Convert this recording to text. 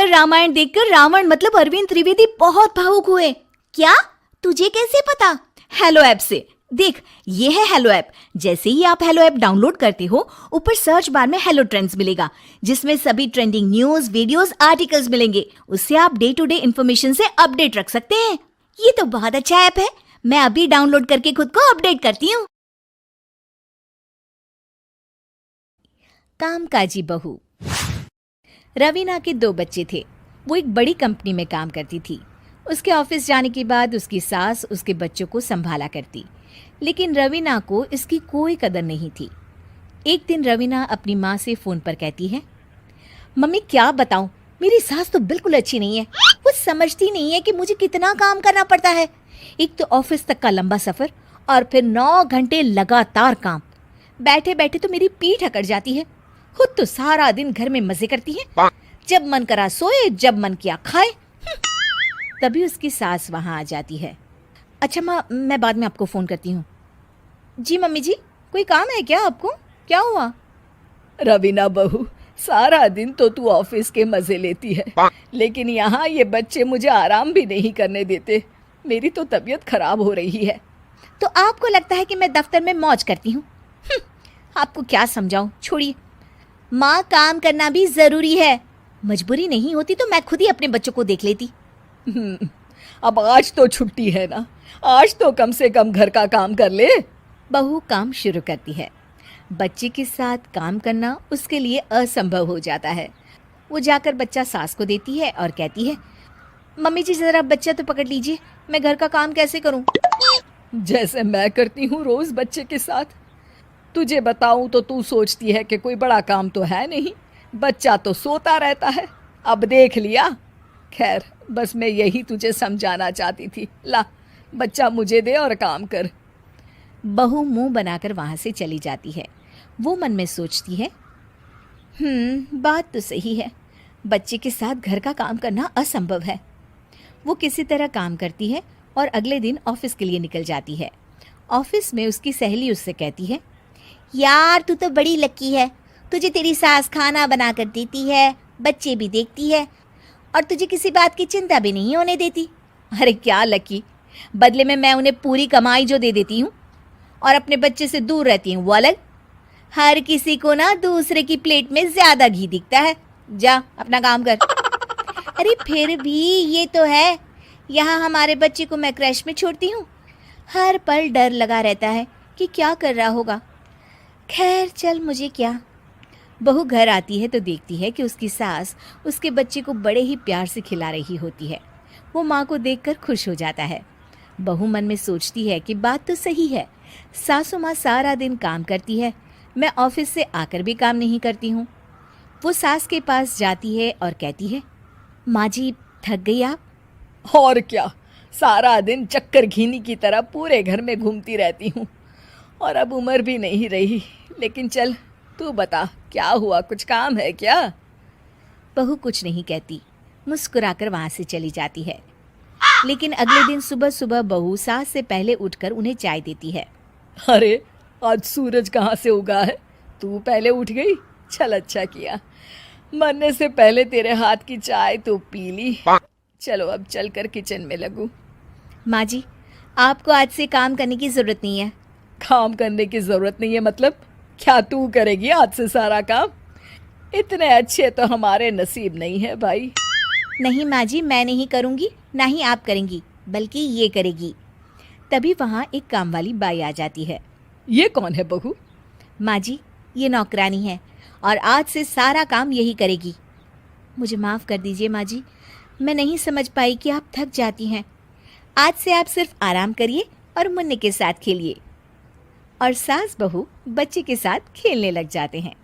पर रामायण देखकर रावण मतलब अरविंद त्रिवेदी बहुत भावुक हुए। क्या? तुझे कैसे पता? हेलो ऐप से। देख, ये है हेलो ऐप। जैसे ही आप हेलो ऐप डाउनलोड करते हो, ऊपर सर्च बार में हेलो ट्रेंड्स मिलेगा, जिसमें सभी ट्रेंडिंग न्यूज, वीडियोस, आर्टिकल्स मिलेंगे। उससे आप डे टू डे इन्फॉर्मेशन से अपडेट रख सकते हैं। ये तो बहुत अच्छा ऐप है। मैं अभी डाउनलोड करके खुद को अपडेट करती हूँ। कामकाजी बहू। रवीना के 2 बच्चे थे। वो एक बड़ी कंपनी में काम करती थी। उसके ऑफिस जाने के बाद उसकी सास उसके बच्चों को संभाला करती, लेकिन रवीना को इसकी कोई कदर नहीं थी। एक दिन रवीना अपनी माँ से फ़ोन पर कहती है, मम्मी क्या बताऊं, मेरी सास तो बिल्कुल अच्छी नहीं है। वो समझती नहीं है कि मुझे कितना काम करना पड़ता है। एक तो ऑफिस तक का लंबा सफ़र और फिर 9 घंटे लगातार काम। बैठे बैठे तो मेरी पीठ अकड़ जाती है। खुद तो सारा दिन घर में मजे करती है, जब मन करा सोए, जब मन किया खाए। तभी उसकी सास वहां आ जाती है। अच्छा माँ, मैं बाद में आपको फ़ोन करती हूँ। जी मम्मी जी, कोई काम है क्या आपको? क्या हुआ? रवीना बहू, सारा दिन तो तू ऑफिस के मजे लेती है, लेकिन यहाँ ये बच्चे मुझे आराम भी नहीं करने देते। मेरी तो तबीयत खराब हो रही है। तो आपको लगता है कि मैं दफ्तर में मौज करती हूँ? आपको क्या समझाऊं, छोड़िए। माँ, काम करना भी ज़रूरी है। मजबूरी नहीं होती तो मैं खुद ही अपने बच्चों को देख लेती। अब आज तो छुट्टी है ना, आज तो कम से कम घर का काम कर ले। बहू काम शुरू करती है। बच्चे के साथ काम करना उसके लिए असंभव हो जाता है। वो जाकर बच्चा सास को देती है और कहती है, मम्मी जी ज़रा बच्चा तो पकड़ लीजिए, मैं घर का काम कैसे करूं? जैसे मैं करती हूँ रोज बच्चे के साथ। तुझे बताऊं तो तू सोचती है कि कोई बड़ा काम तो है नहीं, बच्चा तो सोता रहता है। अब देख लिया। खैर, बस मैं यही तुझे समझाना चाहती थी। ला, बच्चा मुझे दे और काम कर। बहू मुंह बनाकर वहां से चली जाती है। वो मन में सोचती है, बात तो सही है, बच्चे के साथ घर का काम करना असंभव है। वो किसी तरह काम करती है और अगले दिन ऑफिस के लिए निकल जाती है। ऑफिस में उसकी सहेली उससे कहती है, यार तू तो बड़ी लकी है, तुझे तेरी सास खाना बना कर देती है, बच्चे भी देखती है और तुझे किसी बात की चिंता भी नहीं होने देती। अरे क्या लकी, बदले में मैं उन्हें पूरी कमाई जो दे देती हूँ और अपने बच्चे से दूर रहती हूँ वो अलग। हर किसी को ना दूसरे की प्लेट में ज्यादा घी दिखता है। जा अपना काम कर। अरे फिर भी ये तो है, यहाँ हमारे बच्चे को मैं क्रैश में छोड़ती हूँ, हर पल डर लगा रहता है कि क्या कर रहा होगा। खैर चल, मुझे क्या। बहू घर आती है तो देखती है कि उसकी सास उसके बच्चे को बड़े ही प्यार से खिला रही होती है। वो माँ को देखकर खुश हो जाता है। बहू मन में सोचती है कि बात तो सही है, सासू माँ सारा दिन काम करती है, मैं ऑफिस से आकर भी काम नहीं करती हूँ। वो सास के पास जाती है और कहती है, माँ जी थक गई आप? और क्या, सारा दिन चक्कर घीनी की तरह पूरे घर में घूमती रहती हूँ और अब उम्र भी नहीं रही। लेकिन चल, तू बता क्या हुआ, कुछ काम है क्या? बहू कुछ नहीं कहती, मुस्कुराकर वहाँ से चली जाती है। लेकिन अगले दिन सुबह सुबह बहू सास से पहले उठकर उन्हें चाय देती है। अरे, आज सूरज कहाँ से उगा है? तू पहले उठ गई? चल, अच्छा किया, मरने से पहले तेरे हाथ की चाय तो पी ली। चलो अब चलकर किचन में लगूं। माँ जी, आपको आज से काम करने की ज़रूरत नहीं है। काम करने की ज़रूरत नहीं है मतलब? क्या तू करेगी आज से सारा काम? इतने अच्छे तो हमारे नसीब नहीं है भाई। नहीं माँ जी, मैं नहीं करूँगी, ना ही आप करेंगी, बल्कि ये करेगी। तभी वहाँ एक काम वाली बाई आ जाती है। ये कौन है बहू? माँ जी, ये नौकरानी है और आज से सारा काम यही करेगी। मुझे माफ़ कर दीजिए माँ जी, मैं नहीं समझ पाई कि आप थक जाती हैं। आज से आप सिर्फ आराम करिए और मुन्ने के साथ खेलिए। और सास बहू बच्चे के साथ खेलने लग जाते हैं।